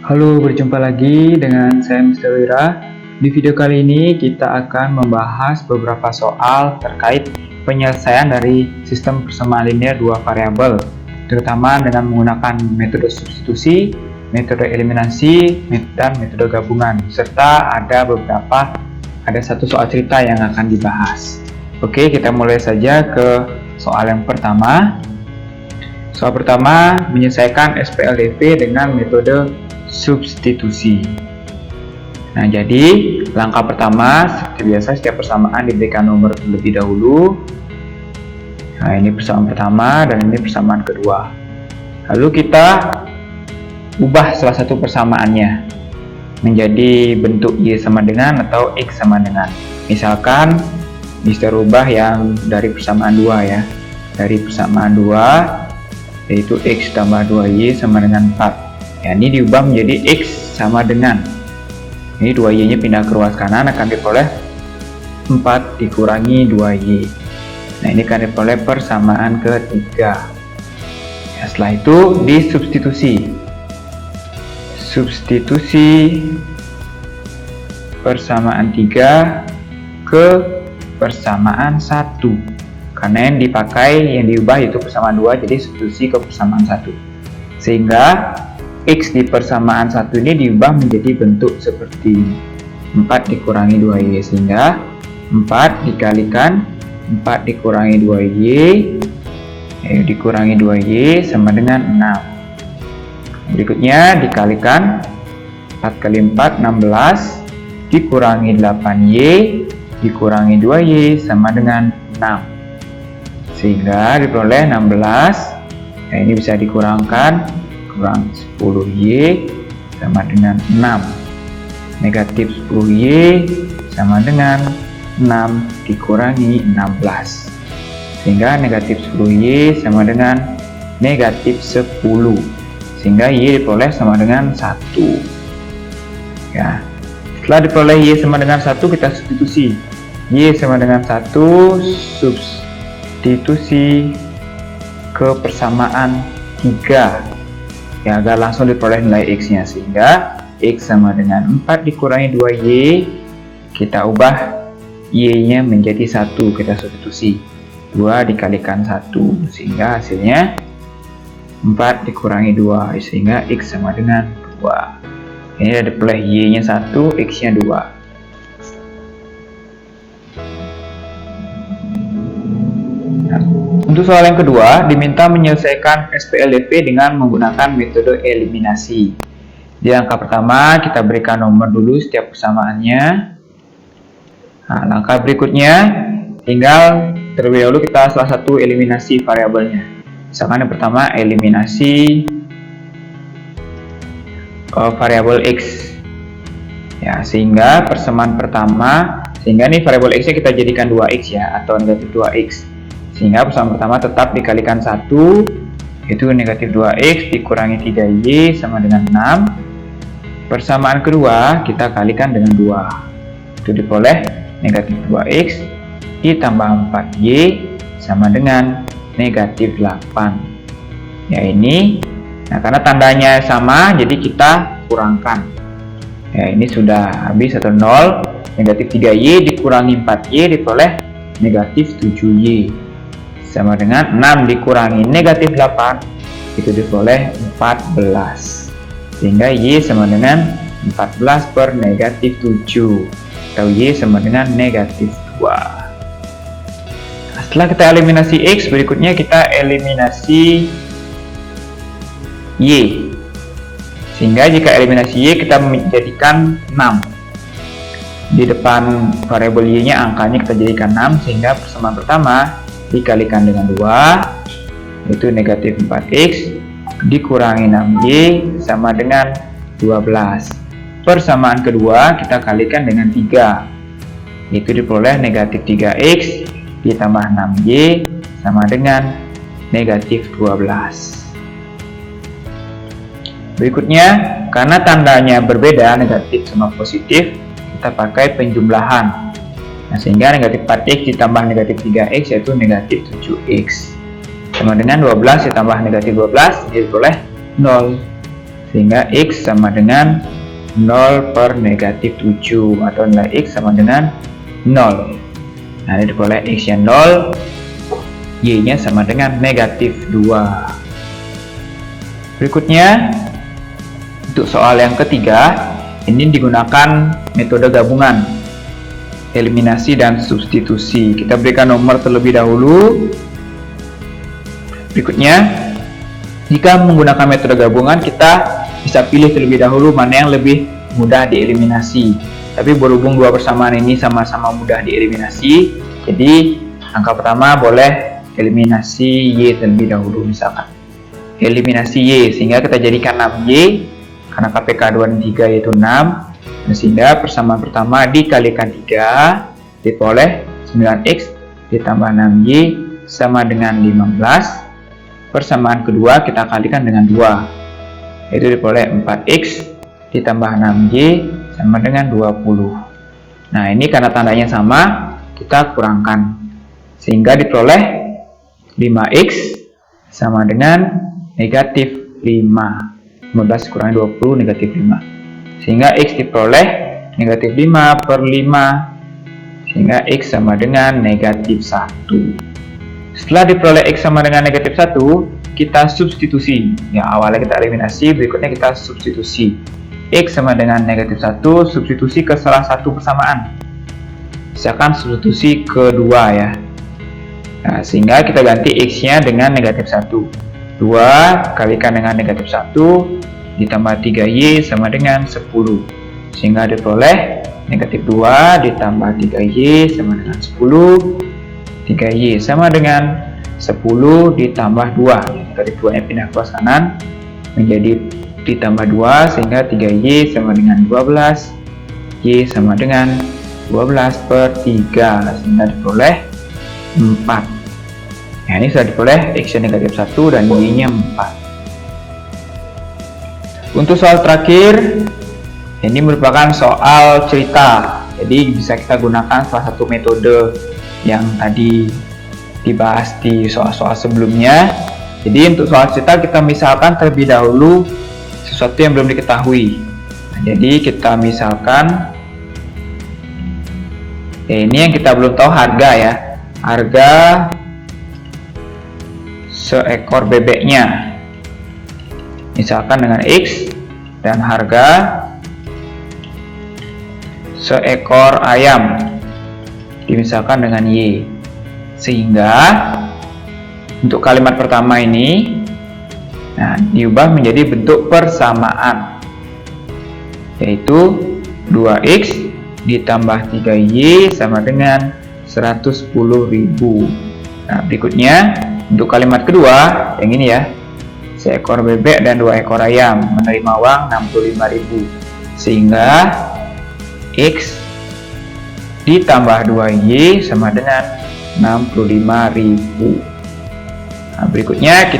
Halo, berjumpa lagi dengan saya Mr. Wira. Di video kali ini kita akan membahas beberapa soal terkait penyelesaian dari sistem persamaan linear dua variabel, terutama dengan menggunakan metode substitusi, metode eliminasi, dan metode gabungan, serta ada satu soal cerita yang akan dibahas. Oke, kita mulai saja ke soal yang pertama. Soal pertama, menyelesaikan SPLDV dengan metode substitusi. Nah, jadi langkah pertama seperti biasa setiap persamaan diberikan nomor terlebih dahulu. Nah, ini persamaan pertama dan ini persamaan kedua. Lalu kita ubah salah satu persamaannya menjadi bentuk Y sama dengan atau X sama dengan. Misalkan bisa rubah yang dari persamaan 2 ya. Dari persamaan 2 yaitu X tambah 2Y sama dengan 4. Ya, ini diubah menjadi X sama dengan, ini 2Y nya pindah ke ruas kanan, akan diperoleh 4 dikurangi 2Y. Nah, ini akan diperoleh persamaan ketiga. Ya, setelah itu disubstitusi. Substitusi persamaan 3 ke persamaan 1. Karena yang diubah itu persamaan 2, jadi substitusi ke persamaan 1. Sehingga X di persamaan 1 ini diubah menjadi bentuk seperti ini. 4 dikurangi 2Y, sehingga 4 dikalikan 4 dikurangi 2Y dikurangi 2Y sama dengan 6. Berikutnya dikalikan 4 kali 4, 16 dikurangi 8Y dikurangi 2Y sama dengan 6. Sehingga diperoleh 16. Nah, ini bisa dikurangkan, kurang 10Y sama dengan 6. Negatif 10Y sama dengan 6 dikurangi 16. Sehingga negatif 10Y sama dengan negatif 10. Sehingga Y diperoleh sama dengan 1. Ya. Setelah diperoleh Y sama dengan 1, kita substitusi. Y sama dengan 1, substitusi ke persamaan 3. Ya, agar langsung diperoleh nilai X nya, sehingga X sama dengan 4 dikurangi 2Y, kita ubah Y nya menjadi 1, kita substitusi 2 dikalikan 1, sehingga hasilnya 4 dikurangi 2, sehingga X sama dengan 2. Ini ada diperoleh Y nya 1, X nya 2. Untuk soal yang kedua, diminta menyelesaikan SPLDV dengan menggunakan metode eliminasi. Di langkah pertama, kita berikan nomor dulu setiap persamaannya. Nah, langkah berikutnya, tinggal terlebih dahulu kita salah satu eliminasi variabelnya. Misalkan yang pertama, eliminasi variabel X. Ya, sehingga persamaan pertama, sehingga nih variabel X nya kita jadikan 2X ya, atau negatif 2X. Sehingga persamaan pertama tetap dikalikan 1, itu negatif 2X dikurangi 3Y sama dengan 6. Persamaan kedua kita kalikan dengan 2, itu diperoleh negatif 2X ditambah 4Y sama dengan negatif 8. Ya, ini, nah karena tandanya sama jadi kita kurangkan. Ya, ini sudah habis atau 0. Negatif 3Y dikurangi 4Y diperoleh negatif 7Y sama dengan 6 dikurangi negatif 8, itu diperoleh 14. Sehingga Y sama dengan 14 per negatif 7, atau Y sama dengan negatif 2. Nah, setelah kita eliminasi X, berikutnya kita eliminasi Y. Sehingga jika eliminasi Y, kita menjadikan 6. Di depan variabel Y nya angkanya kita jadikan 6, sehingga persamaan pertama dikalikan dengan 2, itu negatif 4X dikurangi 6Y sama dengan 12. Persamaan kedua kita kalikan dengan 3, itu diperoleh negatif 3X ditambah 6Y sama dengan negatif 12. Berikutnya, karena tandanya berbeda, negatif sama positif, kita pakai penjumlahan. Nah, sehingga negatif 4X ditambah negatif 3X yaitu negatif 7X sama dengan 12 ditambah negatif 12 diperoleh 0. sehingga X sama dengan 0 per negatif 7 atau nilai X sama dengan 0. Nah, ini diperoleh X nya 0, Y nya sama dengan negatif 2. Berikutnya, untuk soal yang ketiga, ini digunakan metode gabungan, eliminasi dan substitusi. Kita berikan nomor terlebih dahulu. Berikutnya, jika menggunakan metode gabungan, kita bisa pilih terlebih dahulu mana yang lebih mudah dieliminasi. Tapi berhubung dua persamaan ini sama-sama mudah dieliminasi, jadi angka pertama boleh eliminasi Y terlebih dahulu, misalkan eliminasi Y, sehingga kita jadikan 6Y, karena KPK 2 dan 3 yaitu 6, dan sehingga persamaan pertama dikalikan 3 diperoleh 9X ditambah 6Y sama dengan 15. Persamaan kedua kita kalikan dengan 2, yaitu diperoleh 4X ditambah 6Y sama dengan 20. Nah, ini karena tandanya sama, kita kurangkan, sehingga diperoleh 5X sama dengan negatif 5. 15 kurangi 20 negatif 5, sehingga X diperoleh negatif 5 per 5, sehingga X sama dengan negatif 1. Setelah diperoleh X sama dengan negatif 1, kita substitusi. Ya, awalnya kita eliminasi, berikutnya kita substitusi. X sama dengan negatif 1, substitusi ke salah satu persamaan. Misalkan substitusi kedua ya. Nah, sehingga kita ganti X nya dengan negatif 1. 2 kalikan dengan negatif 1 ditambah 3Y sama dengan 10, sehingga diperoleh negatif 2 ditambah 3Y sama dengan 10. 3Y sama dengan 10 ditambah 2, dari 2 nya pindah ke kanan menjadi ditambah 2, sehingga 3Y sama dengan 12, Y sama dengan 12 per 3, sehingga diperoleh 4. Nah, ini sudah diperoleh X nya negatif 1 dan Y nya 4. Untuk soal terakhir, ini merupakan soal cerita, jadi bisa kita gunakan salah satu metode yang tadi dibahas di soal-soal sebelumnya. Jadi untuk soal cerita kita misalkan terlebih dahulu sesuatu yang belum diketahui. Nah, jadi kita misalkan ini yang kita belum tahu harga ya, harga seekor bebeknya misalkan dengan X, dan harga seekor ayam misalkan dengan Y, sehingga untuk kalimat pertama ini diubah menjadi bentuk persamaan, yaitu 2X ditambah 3Y sama dengan 110.000. Nah, berikutnya untuk kalimat kedua yang ini ya, seekor bebek dan 2 ekor ayam menerima uang 65.000, sehingga X ditambah 2Y sama dengan 65.000. Nah, berikutnya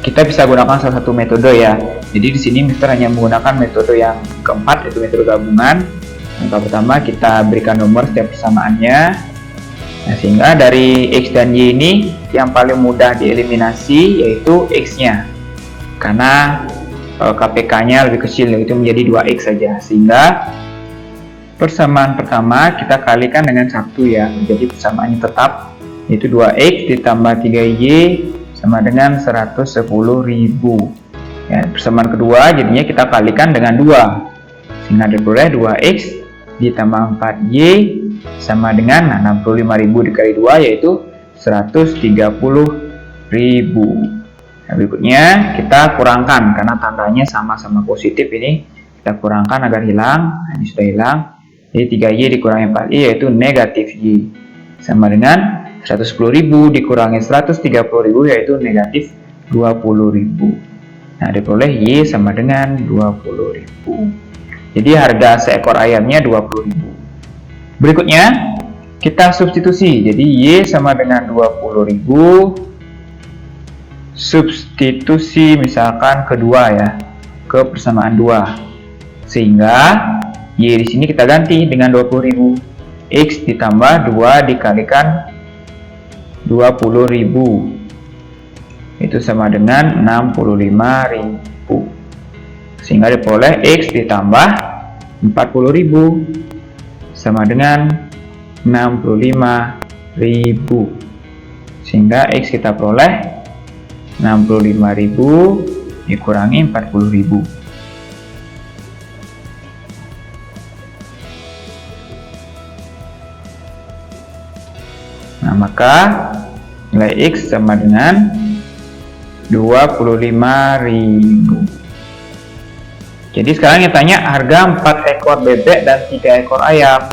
kita bisa gunakan salah satu metode ya. Jadi di sini Mister hanya menggunakan metode yang keempat, yaitu metode gabungan. Angka pertama kita berikan nomor setiap persamaannya. Nah, sehingga dari X dan Y ini yang paling mudah dieliminasi yaitu X-nya, karena KPK-nya lebih kecil, yaitu menjadi 2X saja, sehingga persamaan pertama kita kalikan dengan 1 ya, menjadi persamaannya tetap, yaitu 2X ditambah 3Y sama dengan 110.000. Ya, persamaan kedua jadinya kita kalikan dengan 2, sehingga diperoleh 2X ditambah 4Y sama dengan 65.000 dikali 2, yaitu 130.000. Nah, berikutnya kita kurangkan, karena tandanya sama-sama positif, ini kita kurangkan agar hilang. Nah, ini sudah hilang, jadi 3Y dikurangi 4Y yaitu negatif Y sama dengan 110.000 dikurangi 130.000 yaitu negatif 20.000. Nah, diperoleh Y sama dengan 20.000. Jadi harga seekor ayamnya 20.000. Berikutnya kita substitusi, jadi Y sama dengan 20.000, substitusi misalkan kedua ya, ke persamaan 2, sehingga Y di sini kita ganti dengan 20.000, X ditambah 2 dikalikan 20.000 itu sama dengan 65.000, Sehingga diperoleh X ditambah 40.000 sama dengan 65.000. Sehingga X kita peroleh 65.000 dikurangi 40.000. Nah, maka nilai X sama dengan 25.000. Jadi sekarang kita tanya harga 4 ekor bebek dan 3 ekor ayam.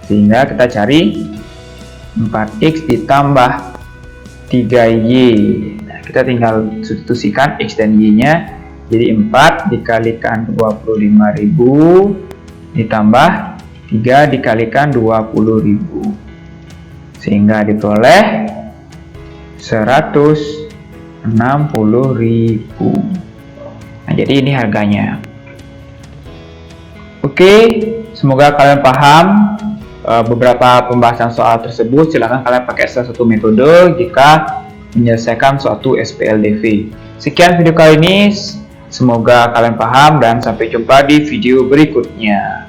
Sehingga kita cari 4X ditambah 3Y. Nah, kita tinggal substitusikan X dan Y-nya. Jadi 4 dikalikan 25.000 ditambah 3 dikalikan 20.000. Sehingga diperoleh 160.000. Nah, jadi ini harganya. Oke, semoga kalian paham beberapa pembahasan soal tersebut. Silahkan kalian pakai salah satu metode jika menyelesaikan suatu SPLDV. Sekian video kali ini, semoga kalian paham dan sampai jumpa di video berikutnya.